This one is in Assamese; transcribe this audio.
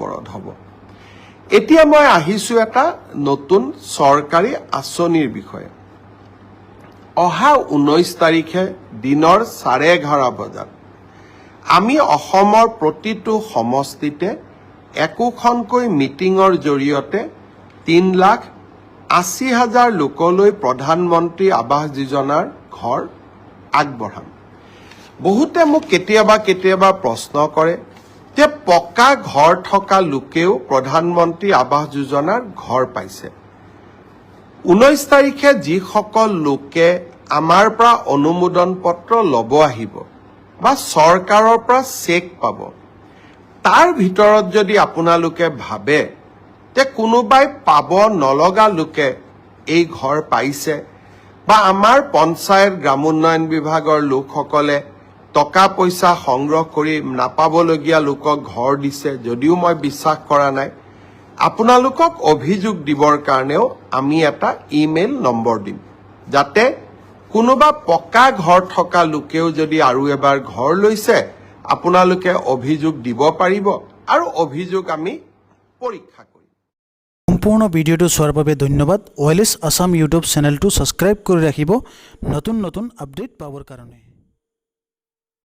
ওপৰত হ'ব। এতিয়া মই আহিছোঁ এটা নতুন চৰকাৰী আঁচনিৰ বিষয়ে। অহা 19 তাৰিখে দিনৰ 11:30 বজাত আমি অসমৰ প্ৰতিটো সমষ্টিতে একোখনকৈ মিটিঙৰ জৰিয়তে 3,80,000 লোকলৈ প্ৰধানমন্ত্ৰী আৱাস যোজনাৰ ঘৰ আগবঢ়াম। বহুতে মোক কেতিয়াবা প্ৰশ্ন কৰে যে পকা ঘৰ থকা লোকেও প্ৰধানমন্ত্ৰী আৱাস যোজনাৰ ঘৰ পাইছে। 19 তাৰিখে যিসকল লোকে আমাৰ পৰা অনুমোদন পত্ৰ ল'ব আহিব বা চৰকাৰৰ পৰা চেক পাব, তাৰ ভিতৰত যদি আপোনালোকে ভাবে যে কোনোবাই পাব নলগা লোকে এই ঘৰ পাইছে বা আমাৰ পঞ্চায়ত গ্ৰামোন্নয়ন বিভাগৰ লোকসকলে টকা পইচা সংগ্ৰহ কৰি নাপাবলগীয়া লোকক ঘৰ দিছে, যদিও মই বিশ্বাস কৰা নাই, আপোনালোকক অভিযোগ দিবৰ কাৰণেও আমি এটা ইমেইল নম্বৰ দিম, যাতে কোনোবা পকা ঘৰ থকা লোকেও যদি আৰু এবাৰ ঘৰ লৈছে আপোনালোকে অভিযোগ দিব পাৰিব আৰু অভিযোগ আমি পৰীক্ষা কৰিম। সম্পূৰ্ণ ভিডিঅ'টো চোৱাৰ বাবে ধন্যবাদ। OLS আছাম ইউটিউব চেনেলটো ছাবস্ক্ৰাইব কৰি ৰাখিব নতুন আপডেট পাবৰ কাৰণে।